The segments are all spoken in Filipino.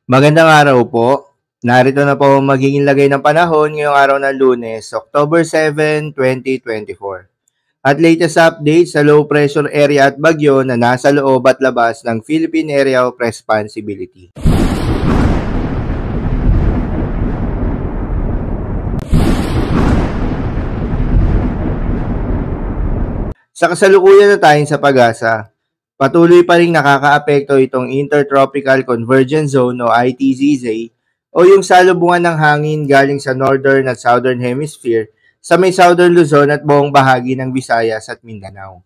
Magandang araw po. Narito na po ang magiging lagay ng panahon ngayong araw ng Lunes, October 7, 2024. At latest update sa low pressure area at bagyo na nasa loob at labas ng Philippine Area of Responsibility. Sa kasalukuyan na tayo sa pag-asa, patuloy pa rin nakakaapekto itong Intertropical Convergence Zone o ITZZ o yung salubungan ng hangin galing sa Northern at Southern Hemisphere sa may Southern Luzon at buong bahagi ng Visayas at Mindanao.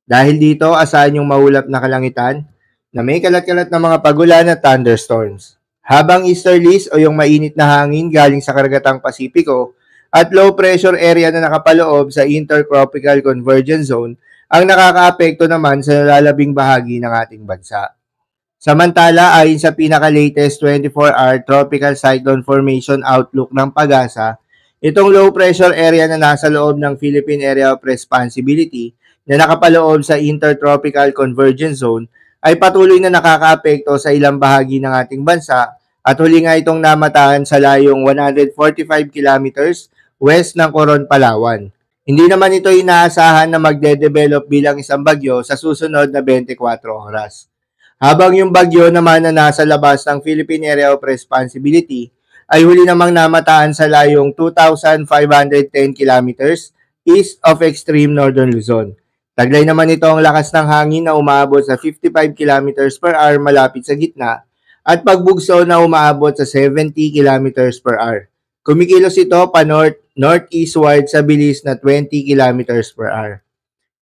Dahil dito, asahan yung maulap na kalangitan na may kalat-kalat na mga pagulan at thunderstorms. Habang easterlies o yung mainit na hangin galing sa karagatang Pasipiko at low pressure area na nakapaloob sa Intertropical Convergence Zone ang nakakaapekto naman sa nalalabing bahagi ng ating bansa. Samantala, ayon sa pinaka-latest 24-hour Tropical Cyclone Formation Outlook ng PAGASA, itong low pressure area na nasa loob ng Philippine Area of Responsibility na nakapaloob sa Intertropical Convergence Zone ay patuloy na nakakaapekto sa ilang bahagi ng ating bansa at huli nga itong namataan sa layong 145 kilometers west ng Coron, Palawan. Hindi naman ito inaasahan na magde-develop bilang isang bagyo sa susunod na 24 oras. Habang yung bagyo naman na nasa labas ng Philippine Area of Responsibility ay huli namang namataan sa layong 2,510 kilometers east of extreme northern Luzon. Taglay naman ito ang lakas ng hangin na umaabot sa 55 kilometers per hour malapit sa gitna at pagbugso na umaabot sa 70 kilometers per hour. Kumikilos ito pa northeastward sa bilis na 20 kilometers per hour.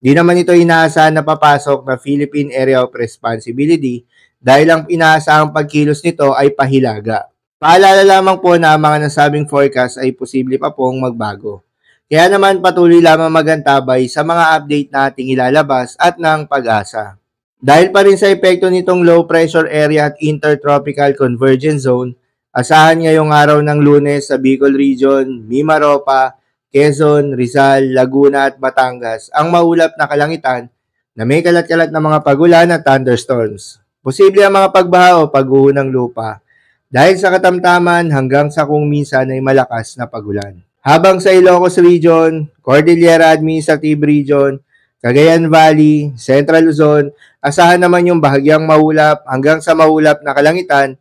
Di naman ito inaasahan na papasok na Philippine Area of Responsibility dahil ang inaasahang pagkilos nito ay pahilaga. Paalala lamang po na ang mga nasabing forecast ay posible pa pong magbago. Kaya naman patuloy lamang magantabay sa mga update nating ilalabas at ng PAGASA. Dahil pa rin sa epekto nitong low pressure area at Intertropical Convergence Zone, asahan ngayong araw ng Lunes sa Bicol Region, Mimaropa, Quezon, Rizal, Laguna at Batangas ang maulap na kalangitan na may kalat-kalat na mga pagulan at thunderstorms. Posible ang mga pagbaha o pagguho ng lupa dahil sa katamtaman hanggang sa kung minsan ay malakas na pagulan. Habang sa Ilocos Region, Cordillera Administrative Region, Cagayan Valley, Central Luzon, asahan naman yung bahagyang maulap hanggang sa maulap na kalangitan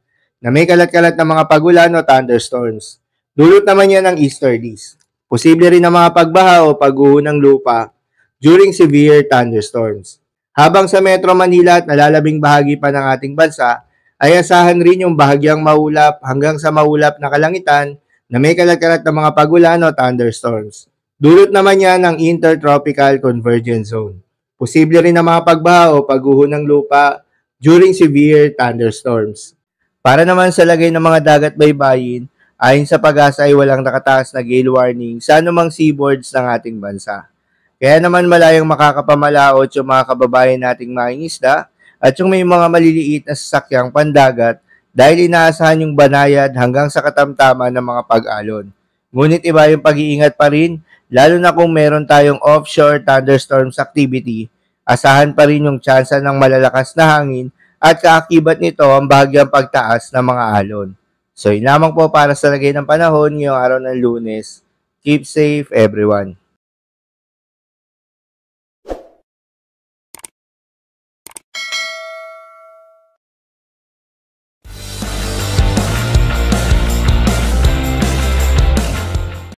na may kalat-kalat na mga pagulan o thunderstorms. Dulot naman yan ng easterlies. Posible rin ang mga pagbaha o pagguho ng lupa during severe thunderstorms. Habang sa Metro Manila at nalalabing bahagi pa ng ating bansa, ay asahan rin yung bahagyang maulap hanggang sa maulap na kalangitan na may kalat-kalat na mga pagulan o thunderstorms. Dulot naman yan ng Intertropical Convergence Zone. Posible rin ang mga pagbaha o pagguho ng lupa during severe thunderstorms. Para naman sa lagay ng mga dagat baybayin, ayon sa PAGASA ay walang nakataas na gale warning sa anumang seaboards ng ating bansa. Kaya naman malayang makakapamalaot yung mga kababayan nating mangingisda at yung may mga maliliit na sasakyang pandagat dahil inaasahan yung banayad hanggang sa katamtaman ng mga pag-alon. Ngunit iba yung pag-iingat pa rin, lalo na kung meron tayong offshore thunderstorms activity, asahan pa rin yung tsansa ng malalakas na hangin at kaakibat nito ang bahagyang pagtaas ng mga alon. So yun lamang po para sa lagay ng panahon ngayong araw ng Lunes. Keep safe everyone.